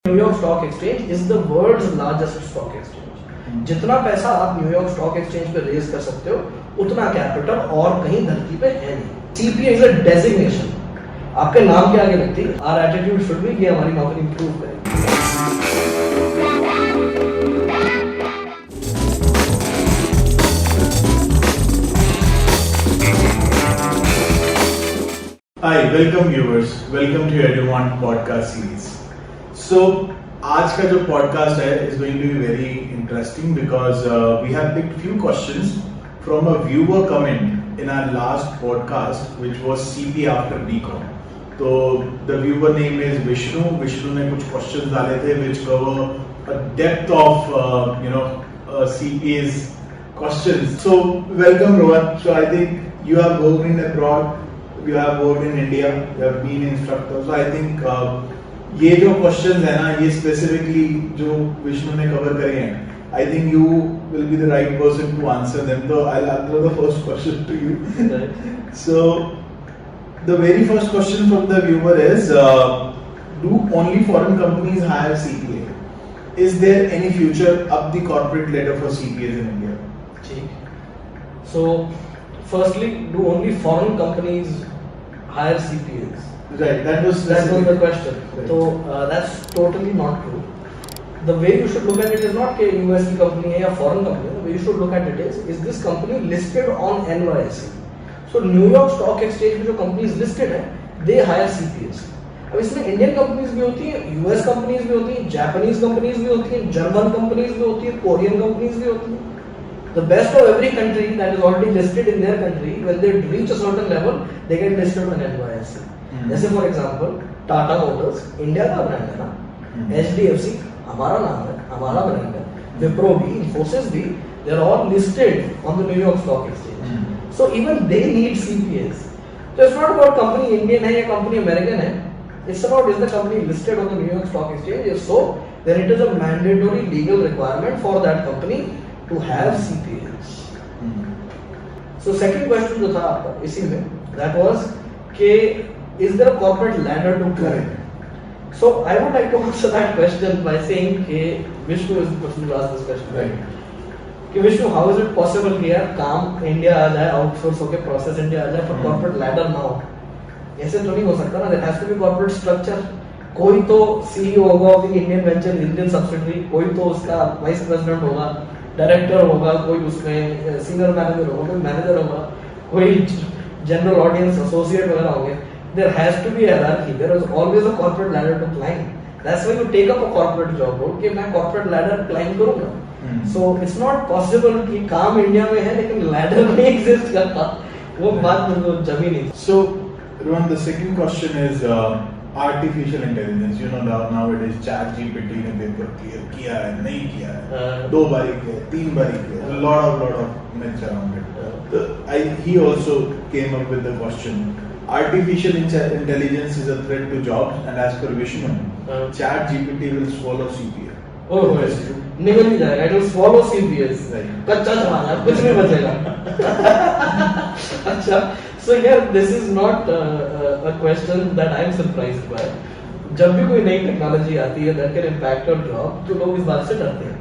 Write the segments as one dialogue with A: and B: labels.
A: New York stock exchange is the world's largest stock exchange. जितना पैसा आप न्यूयॉर्क स्टॉक एक्सचेंज पे रेज कर सकते हो उतना कैपिटल और कहीं धरती पे है नहीं। सीपीए इज अ डेजिग्नेशन, आपके नाम के आगे लगती है। आवर एटीट्यूड शुड बी कि हमारी नौकरी इंप्रूव करें।
B: Hi, welcome viewers. Welcome to Eduwant podcast series. So, आज का जो podcast है is going to be very interesting because we have picked few questions from a viewer comment in our last podcast, which was CP after BCom. तो the viewer name is Vishnu. Vishnu ने कुछ questions डाले थे which cover a depth of CPA's questions. So welcome Rohan. So I think you have worked in abroad. You have worked in India, you have been instructor, so I think ये जो questions है ना, ये specifically जो विष्णु ने cover करे हैं, I think you will be the right person to answer them. So I'll answer the first question to you. So the very first question from the viewer is, do only foreign companies hire CPA? Is there any future up the corporate ladder for CPAs in India?
A: So firstly, do only foreign companies hire CPAs?
B: Right, that was
A: the question.
B: Right.
A: So that's totally not true. The way you should look at it is not कि US की company है या foreign company. The way you should look at it is this company listed on NYSE? So New York Stock Exchange में जो companies listed है, they hire CPAs. अब इसमें Indian companies भी होती हैं, US companies भी होती हैं, Japanese companies भी होती हैं, German companies भी होती हैं, Korean companies भी होती हैं. The best of every country that is already listed in their country, when they reach a certain level, they get listed on NYSE. जैसे for example, Tata Motors, India का brand है ना, HDFC हमारा नाम है, हमारा brand है, Wipro भी, Infosys भी, they are all listed on the New York Stock Exchange. So even they need CPAs. So it's not about company Indian है या company American है. It's about is the company listed on the New York Stock Exchange. If so, then it is a mandatory legal requirement for that company to have CPAs. So second question जो था आपका इसी में, that was कि is there a corporate ladder to climb? So I would like to answer that question by saying कि Vishnu is the person who asked this question.
B: Right.
A: कि Vishnu, how is it possible कि यार काम India आ जाए, outsource होके process India आ जाए, पर corporate ladder ना हो? ऐसे तो नहीं हो सकता ना. There has to be corporate structure. कोई तो CEO होगा of the Indian venture Indian subsidiary, कोई तो उसका वाइस प्रेसिडेंट होगा, डायरेक्टर होगा, कोई उसमें सीनियर मैनेजर होगा, कोई मैनेजर होगा, कोई जनरल ऑडियंस एसोसिएट वगैरह होंगे. There has to be a hierarchy. There is always a corporate ladder to climb. That's why you take up a corporate job role कि मैं corporate ladder climb करूँगा. So it's not possible कि काम India में है लेकिन ladder नहीं exist करता. वो बात तो जमी नहीं.
B: So Rohan, the second question is artificial intelligence. You know nowadays ChatGPT ने पेपर क्लियर किया है, नहीं किया है, 2 बारी किया है, 3 बारी किया है, lot of myths around it. He also came up with the question. Artificial intelligence is a threat to jobs, and as per Vishnu, ChatGPT will swallow CPA.
A: Oh, निकल ही जाएगा. It will swallow CPAs. कच्चा जमाना, कुछ नहीं बचेगा. अच्छा. So here this is not a question that I am surprised by. जब भी कोई नई टेक्नोलॉजी आती है that can impact your job, तो लोग इस बात से डरते हैं.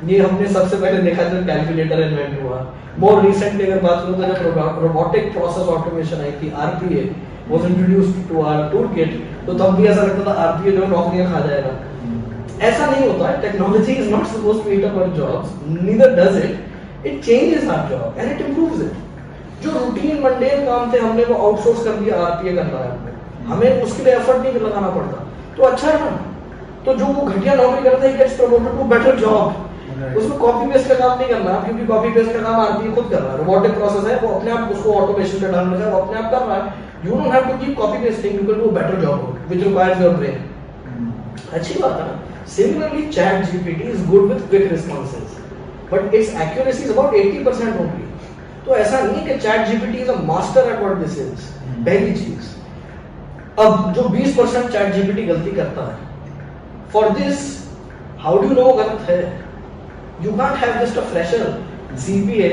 A: ये हमने सबसे पहले देखा जब कैलकुलेटर इन्वेंट हुआ. मोर रिसेंटली अगर बात करूं तो जब रोबोटिक प्रोसेस ऑटोमेशन आई थी, RPA was introduced to our toolkit, तो तब भी ऐसा लगता था RPA जो नौकरियां खा जाएगा. ऐसा नहीं होता है. Technology is not supposed to eat up our jobs, neither does it. It changes our job and it improves it. जो रूटीन मंडेन काम थे हमने वो आउटसोर्स कर दिया, RPA करना है हमें उसके लिए एफर्ट नहीं लगाना पड़ता, तो अच्छा है ना. तो जो वो घटिया नौकरी करता है gets promoted to better job. उसमें कॉपी पेस्ट का काम नहीं करना, क्योंकि कॉपी पेस्ट का काम RPA खुद कर रहा है. रोबोटिक प्रोसेस है, वो अपने आप उसको ऑटोमेशन पे डालना है, वो अपने आप कर रहा है. You don't have to keep copy pasting, you can do a better job which requires your brain. अच्छी बात है ना. Similarly, ChatGPT is good with quick responses, but its accuracy is about 80% only. तो ऐसा नहीं कि ChatGPT is a master at what this is. पहली चीज. अब जो 20% ChatGPT गलती करता है, for this, how do you know गलत है? You can't have just a fresher CPA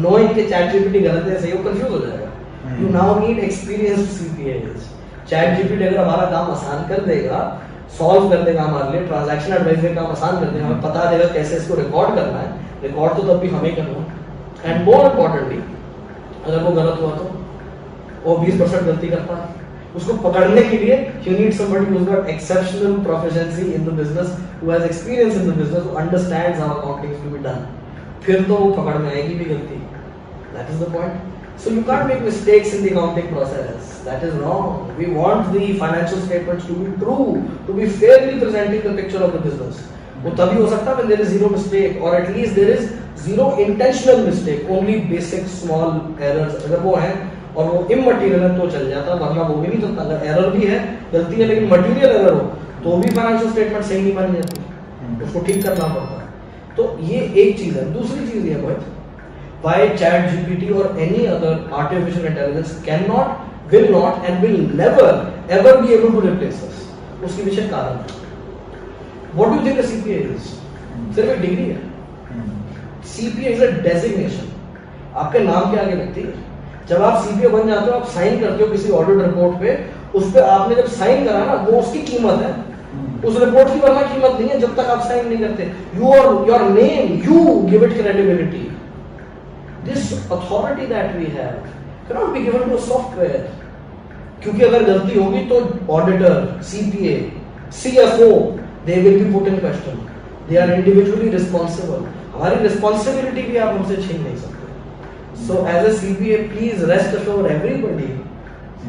A: knowing कि ChatGPT गलत है, सही, वो कंफ्यूज हो जाएगा. You now need experienced CPAs. ChatGPT अगर हमारा काम आसान कर देगा, सॉल्व कर देगा हमारे लिए, ट्रांजैक्शन एडवाइजरी काम आसान कर देगा, हमें पता देगा कैसे इसको रिकॉर्ड करना है, रिकॉर्ड तो तब भी हमें करना है। एंड मोर इम्पोर्टेंटली अगर वो गलत हुआ तो वो 20% गलती करता है, उसको पकड़ने के लिए you need somebody who's got exceptional proficiency in the business, who has experience in the business, who understands how accounting is to be done. फिर तो वो पकड़ में आएगी भी गलती। That is the point. So you can't make mistakes in the accounting process. That is wrong. We want the financial statements to be true, to be fairly presenting the picture of the business. वो तभी हो सकता है when there is zero mistake, or at least there is zero intentional mistake, only basic small errors. अगर वो हैं और वो इमटेरियल है तो चल जाता, वरना वो भी नहीं चलता। अगर एरर भी है, गलती है, लेकिन मटेरियल एरर हो तो भी फाइनेंशियल स्टेटमेंट सही नहीं बन जाती, उसको ठीक करना पड़ता है। तो ये एक चीज है। दूसरी चीज ये है why ChatGPT or any other artificial intelligence cannot, will not and will never ever be able to replace us. उसके पीछे कारण है। What do you think a CPA is? सिर्फ एक डिग्री है। CPA is a designation. आपके नाम के आगे लगती है। जब आप सीपीए बन जाते हो, आप साइन करते हो किसी ऑडिट रिपोर्ट पे, उस पे आपने जब साइन करा ना, वो उसकी कीमत है, उस रिपोर्ट की वरना कीमत नहीं है जब तक आप साइन नहीं करते। Your name, you give it credibility. This authority that we have cannot be given to a software, क्योंकि अगर गलती होगी तो auditor, CPA, CFO, they will be put in question. They are individually responsible. हमारी responsibility भी आप हमसे छीन नहीं सकते। So as a CPA, please rest assured everybody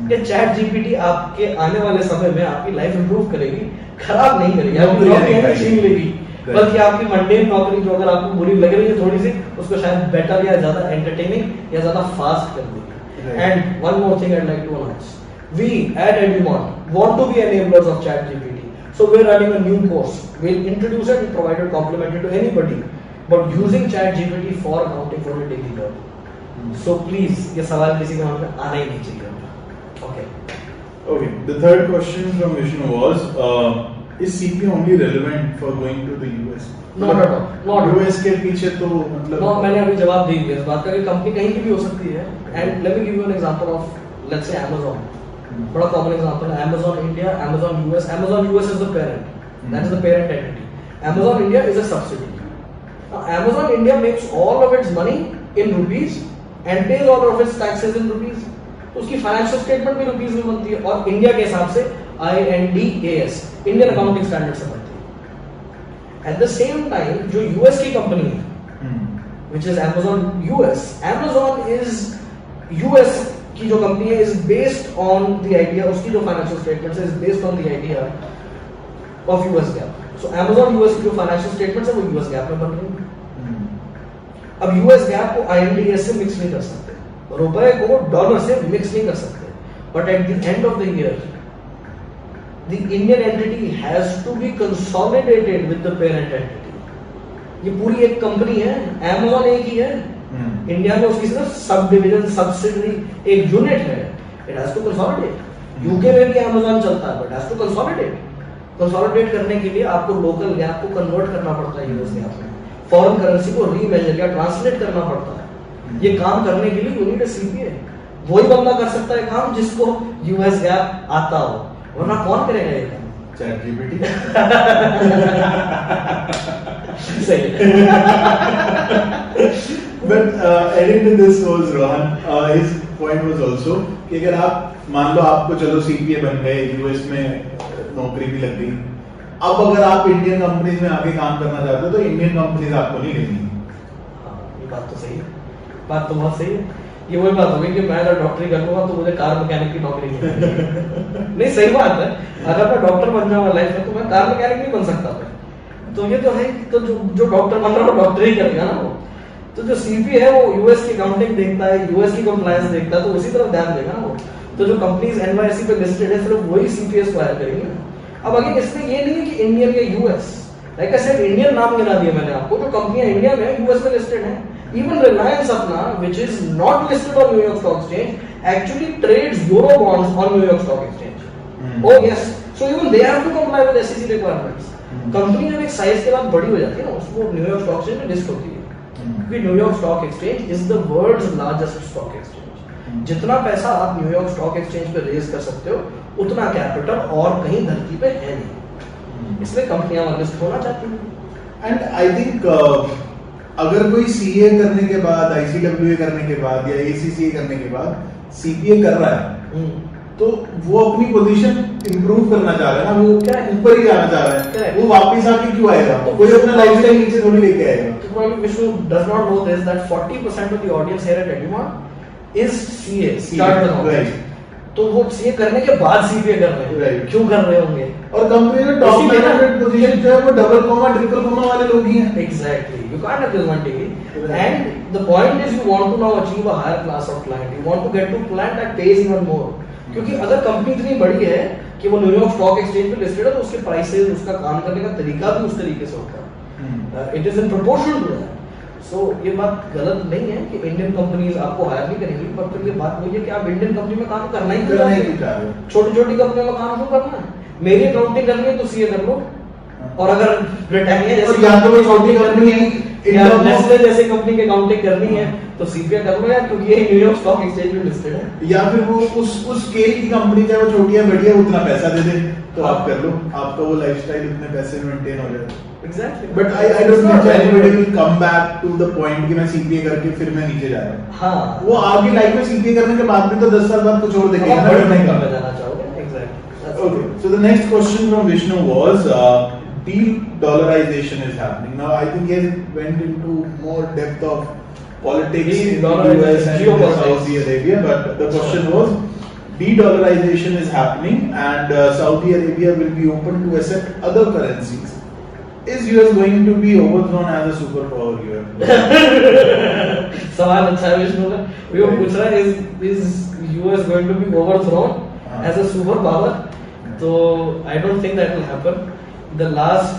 A: कि ChatGPT आपके आने वाले समय में आपकी लाइफ इंप्रूव करेगी, खराब नहीं करेगी, आपकी नौकरी नहीं छीन लेगी, बल्कि आपकी मंडेन नौकरी जो अगर आपको बुरी लग रही है थोड़ी सी, उसको शायद बेटर या ज्यादा एंटरटेनिंग या ज्यादा फास्ट कर देगी। And one more thing I'd like to announce, we at Edumon want to be enablers of ChatGPT, so we're running a new course. We'll introduce it and provide it complimentary to anybody, but using ChatGPT for accounting for a daily job. So please, ये सवाल किसी के मन में आना ही नहीं चाहिए। Okay.
B: Okay. The third question from Vishnu was, is CPA only relevant for going to the US?
A: Not at all. Not
B: US के पीछे तो मतलब।
A: No, मैंने अभी जवाब दे दिया इस बात का कि कंपनी कहीं की भी हो सकती है। And let me give you an example of, let's say Amazon. बड़ा common example है Amazon India, Amazon US. Amazon US is the parent. That is the parent entity. Amazon India is a subsidiary. Now, Amazon India makes all of its money in rupees and pays all of its taxes in rupees. तो उसकी financial statement भी rupees में बनती है और India के हिसाब से INDAS, इंडियन अकाउंटिंग स्टैंडर्ड से बनती है। एट द सेम टाइम जो यूएस की कंपनी है, which is Amazon US, Amazon is US की जो कंपनी है is based on the idea, उसकी जो फाइनेंशियल स्टेटमेंट्स है is based on the idea of US gap. So Amazon US की जो फाइनेंशियल स्टेटमेंट्स है वो यूएस गैप में बन रही है। अब यूएस गैप को INDAS से मिक्स नहीं कर सकते, रुपए को डॉलर से मिक्स नहीं कर सकते, but at the end of the year the Indian entity has to be consolidated with the parent entity. ये पूरी एक कंपनी है, Amazon एक ही है, इंडिया में उसकी सिर्फ सब डिवीजन, सब्सिडरी, एक यूनिट है, it has to consolidate. UK में भी Amazon चलता है, but has to consolidate. Consolidate करने के लिए आपको लोकल गैप को कन्वर्ट करना पड़ता है यूएस गैप में, फॉरेन करेंसी को रीमेजर या ट्रांसलेट करना पड़ता है। ये काम करने के लिए यू नीड अ सीपीए। वही बंदा कर सकता है काम जिसको यूएस गैप आता हो, वरना कौन करेगा ये काम?
B: ChatGPT.
A: सही है।
B: But adding to this was Rohan, his point was also कि अगर आप मान लो आपको चलो सीपीए बन गए, यूएस में नौकरी भी लग गई, अब अगर आप इंडियन कंपनीज में आके काम करना चाहते हो तो इंडियन कंपनीज आपको नहीं लेंगी।
A: हाँ, ये बात तो सही है, बात तो बहुत सही है। ये वही बात होगी कि मैं अगर डॉक्टरी करूंगा तो मुझे कार मैकेनिक की नौकरी नहीं नहीं सही बात है। अगर मैं डॉक्टर बन जाऊंगा लाइफ में तो मैं कार मैकेनिक नहीं बन सकता था। तो ये तो है, तो जो डॉक्टर बन रहा है वो डॉक्टर ही करेगा ना वो। तो जो सीपी है वो यूएस की अकाउंटिंग देखता है, यूएस की कंप्लायंस देखता है, तो उसी तरफ ध्यान देगा ना वो। तो जो कंपनीज एनवाईसी पे लिस्टेड है सिर्फ वही सीपीएस को हायर करेंगे। अब अगेन इसमें ये नहीं है कि इंडियन या US, like I said Indian नाम गिना दिया मैंने आपको, जो कंपनियां इंडिया में यूएस में लिस्टेड हैं। Even Reliance अपना, which is not listed on New York Stock Exchange, actually trades euro bonds on New York Stock Exchange. Oh yes, so even they have to comply with SEC requirements. Company जब एक size के बाद बड़ी हो जाती है ना, उसको न्यूयॉर्क स्टॉक एक्सचेंज में लिस्ट होती है, क्योंकि New York stock exchange is the world's largest stock exchange. जितना पैसा आप न्यूयॉर्क स्टॉक एक्सचेंज पे रेज कर सकते हो, उतना कैपिटल और कहीं धरती पे है नहीं। इसलिए कंपनियां लिस्ट होना चाहती हैं।
B: एंड आई थिंक अगर कोई सीए करने के बाद, आईसीडब्ल्यूए करने के बाद या एसीसीए करने के बाद सीपीए कर रहा है, तो वो अपनी पोजीशन इंप्रूव करना चाह रहा है ना, वो क्या ऊपर ही जाना चाह रहा है, वो वापस आके क्यों आएगा? तो कोई अपना लाइफस्टाइल नीचे थोड़ी लेके आएगा।
A: तो probably Vishnu does not know this that 40% of the audience here at Edumont is CA, start with
B: right.
A: तो वो सीए करने के बाद सीपीए कर रहे हैं,
B: Right.
A: क्यों कर रहे होंगे?
B: और कंपनी में टॉप मैनेजमेंट पोजीशन जो है वो डबल कॉमा ट्रिपल कॉमा वाले लोग ही हैं।
A: Exactly. You can't have this one degree. And the point is you want to now achieve a higher class of client. You want to get to client that pays even more. क्योंकि अगर company इतनी बड़ी है कि वो New York stock exchange पे listed है, तो उसके प्राइसेस, उसका काम करने का तरीका भी उस तरीके से होता है। It is in proportion to that. So ये बात गलत नहीं है कि इंडियन कंपनीज आपको हायर नहीं करेंगी, पर फिर ये बात वही है कि आप इंडियन कंपनी में काम करना ही चाह रहे हो। छोटी छोटी कंपनियों में काम क्यों करना है? मेरी अकाउंटिंग करनी है तो सीए कर लो, और अगर ब्रिटानिया जैसी
B: या तो वो छोटी कंपनी
A: या नेस्ले जैसी कंपनी की अकाउंटिंग करनी है तो सीपीए कर लो यार, क्योंकि ये न्यूयॉर्क स्टॉक एक्सचेंज में लिस्टेड है।
B: या फिर वो उस स्केल की कंपनी चाहे वो छोटी है बड़ी है, उतना पैसा दे दे तो आप कर लो, आपका वो लाइफस्टाइल इतने पैसे में मेंटेन हो जाएगा।
A: Exactly.
B: But I don't think anybody will come back to the point कि मैं सीपीए करके फिर मैं नीचे जा रहा हूं।
A: हां,
B: वो आपकी लाइफ में सीपीए करने के बाद भी तो 10 साल बाद कुछ और देखेंगे ना,
A: बड़े नहीं करना जाना चाहोगे। Exactly.
B: Okay, so the next question from Vishnu was de-dollarization is happening. Now I think he went into more depth of politics in the US and in Saudi Arabia, but the question was de-dollarization is happening and Saudi Arabia will be open to accept other currencies. Is US going to be overthrown as a superpower here?
A: सवाल अच्छा है विष्णु का। वो पूछ रहा है is US going to be overthrown as a superpower? तो I don't think that will happen. The last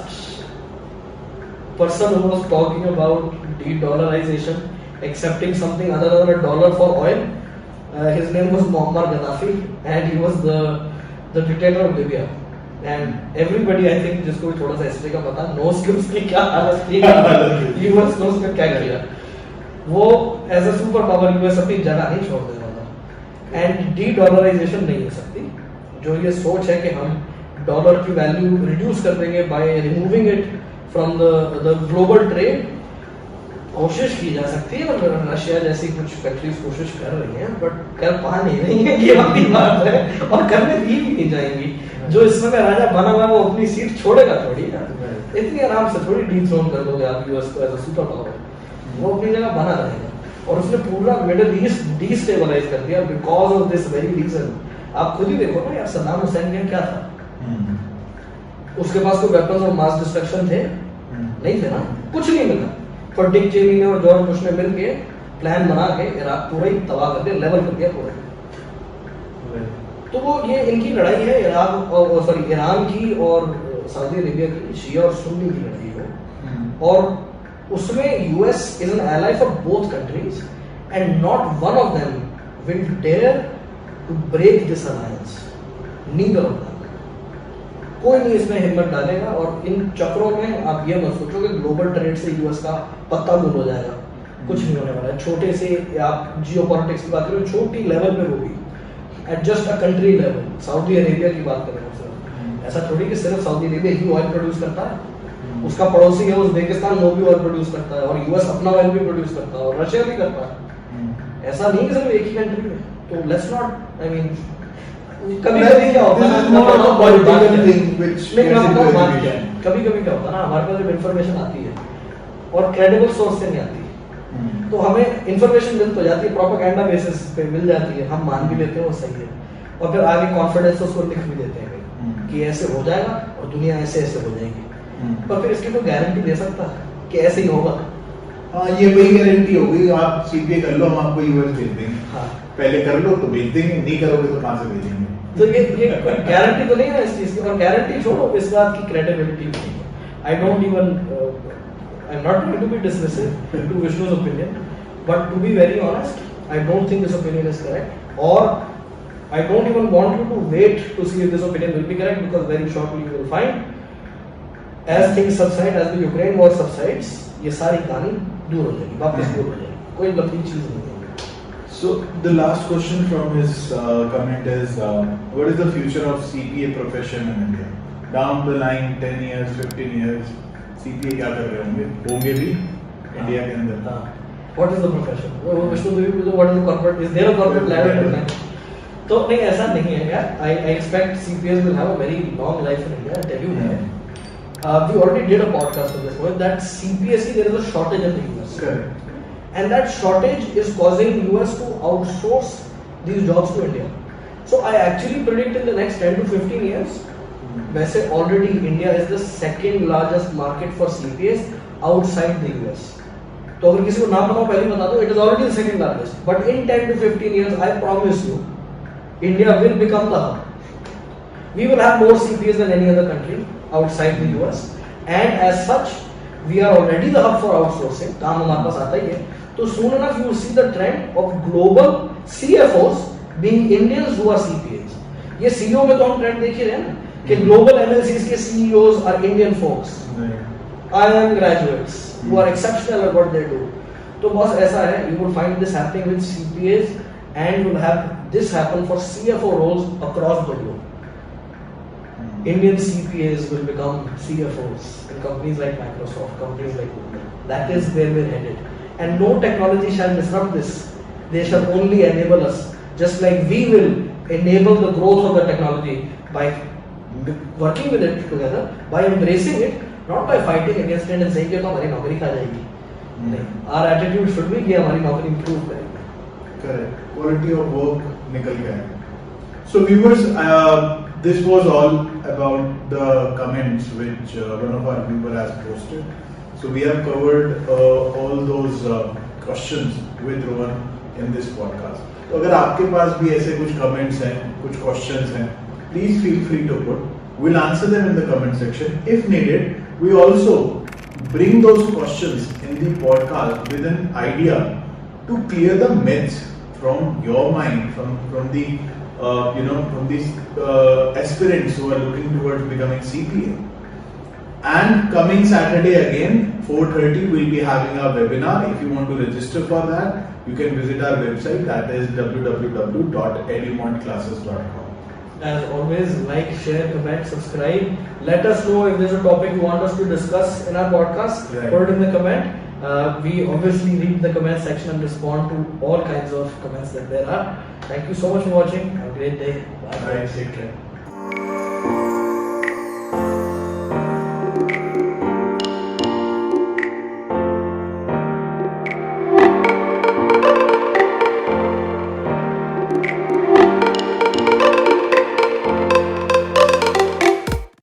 A: person who was talking about de-dollarization, accepting something other than a dollar for oil, his name was Muammar Gaddafi, and he was the dictator of Libya. And everybody, I think, जिसको भी थोड़ा सा history का पता knows कि उसकी क्या हालत थी, US ने उसका क्या किया। वो as a superpower US अपनी जगह नहीं छोड़ देगा था, and de-dollarization नहीं हो सकती। जो ये सोच है कि हम डॉलर की वैल्यू रिड्यूस कर देंगे by removing it from the global trade, कोशिश की जा सकती है, मतलब रशिया जैसी कुछ कंट्रीज कोशिश कर रही हैं, बट कर पा नहीं रही है, ये वाली बात है, और करने भी नहीं जाएंगी। जो इस समय राजा बना हुआ है वो अपनी सीट छोड़ेगा थोड़ी ना, इतनी आराम से थोड़ी डिथ्रोन कर दोगे आप यूएस को एज अ सुपर पावर। वो अपनी जगह बना रहेगा, और उसने पूरा मिडिल ईस्ट डिस्टेबलाइज कर दिया because of this very reason. आप खुद ही देखो ना यार, सद्दाम हुसैन का क्या था, उसके पास कोई वेपन्स ऑफ मास डिस्ट्रक्शन थे? नहीं थे ना, कुछ नहीं मिला। पर डिक चेनी ने और जॉर्ज बुश ने मिलके प्लान बना के इराक पूरा ही तबाह कर दिया, लेवल कर दिया पूरा। तो वो ये इनकी लड़ाई है इराक और सॉरी ईरान की और सऊदी अरेबिया की, शिया और सुन्नी की लड़ाई है, और उसमें US is an ally for both countries and not one of them will dare to break this alliance, neither of them. कोई नहीं इसमें हिम्मत डालेगा, और इन चक्रों में आप ये मत सोचो कि ग्लोबल ट्रेड से यूएस का पत्ता बंद हो जाएगा, कुछ नहीं होने वाला है। छोटे से आप जियोपॉलिटिक्स की बात करें, छोटी लेवल पे होगी, at just a country level. Saudi Arabia की बात करें सिर्फ, ऐसा थोड़ी कि सिर्फ सऊदी अरेबिया ही ऑयल प्रोड्यूस करता है, उसका पड़ोसी है उज़्बेकिस्तान, वो भी ऑयल प्रोड्यूस करता है, और यूएस अपना ऑयल भी प्रोड्यूस करता है, और रशिया भी करता है। ऐसा नहीं कि सिर्फ एक ही कंट्री में। तो लेट्स नॉट, आई मीन कभी-कभी क्या होता है ना, कभी-कभी क्या होता है ना, हमारे पास जब इंफॉर्मेशन आती है और क्रेडिबल सोर्स से नहीं आती, तो हमें इंफॉर्मेशन मिल तो जाती है, प्रोपेगेंडा बेसिस पे मिल जाती है, हम मान भी लेते हैं वो सही है, और फिर आगे कॉन्फिडेंस उसको लिख भी देते हैं कि ऐसे हो जाएगा और दुनिया ऐसे ऐसे हो जाएगी, पर फिर इसकी कोई गारंटी दे सकता है कि ऐसे ही होगा?
B: हाँ, ये वही गारंटी होगी, आप सीपीए कर लो, हम आपको यूएस भेज देंगे। हाँ, पहले कर लो तो भेज देंगे, नहीं करोगे तो कहाँ से भेजेंगे?
A: तो ये गारंटी तो नहीं है इस चीज की, और गारंटी छोड़ो, इस बात की क्रेडिबिलिटी नहीं है। I don't even, I am not going to be dismissive to विष्णु's opinion, but to be very honest, I don't think this opinion is correct, or I don't even want you to wait to see if this opinion will be correct, because very shortly you will find as things subside, as the Ukraine war subsides, ये सारी कहानी दूर हो जाएगी, वापस दूर हो जाएगी, कोई लंबी चीज नहीं है।
B: So the last question from his comment is, what is the future of CPA profession in India? down the line 10 years 15 years CPA क्या कर रहे होंगे भी इंडिया के अंदर?
A: What is the profession? Vishnu देवी पूछो what is the corporate? Is there a corporate ladder in India? तो नहीं ऐसा नहीं है यार. I expect CPAs will have a very long life in India. I tell you that. We already did a podcast on this point that CPSC there is a shortage in the US.
B: Correct.
A: And that shortage is causing US to outsource these jobs to India. So I actually predict in the next 10 to 15 years, वैसे already India is the second largest market for CPAs outside the US. तो अगर किसी को ना पता हो पहले बता दो, it is already the second largest. But in 10 to 15 years, I promise you, India will become the hub. We will have more CPAs than any other country outside the US. And as such, we are already the hub for outsourcing. काम हमारे पास आता ही है. तो soon enough you will see the trend of global CFOs being Indians who are CPAs. ये CEO में तो हम trend देख ही रहे हैं ना कि global MNCs के CEOs are Indian folks. IIM graduates who are exceptional at what they do. तो बस ऐसा है, you will find this happening with CPAs and you will have this happen for CFO roles across the globe. Indian CPAs will become CFOs in companies like Microsoft, companies like Google. That is where we're headed. And no technology shall disrupt this. They shall only enable us. Just like we will enable the growth of the technology by working with it together, by embracing it, not by fighting against it and saying कि तो हमारी नौकरी खा जाएगी. Our attitude should be कि हमारी नौकरी improve करेगी.
B: Correct. Quality of work निकल गया है. So viewers, this was all about the comments which one of our viewer has posted. So we have covered all those questions with Rohan in this podcast. तो अगर आपके पास भी ऐसे कुछ comments हैं, कुछ questions हैं, please feel free to put. We'll answer them in the comment section. If needed, we also bring those questions in the podcast with an idea to clear the myths from your mind, from the from these aspirants who are looking towards becoming CPA. And coming Saturday again, 4:30, we'll be having our webinar. If you want to register for that, you can visit our website, that is www.edumontclasses.com.
A: As always, like, share, comment, subscribe. Let us know if there's a topic you want us to discuss in our podcast.
B: Right.
A: Put it in the comment. We obviously read the comment section and respond to all kinds of comments that there are. Thank you so much for watching. Have a great day. Bye.
B: Take care.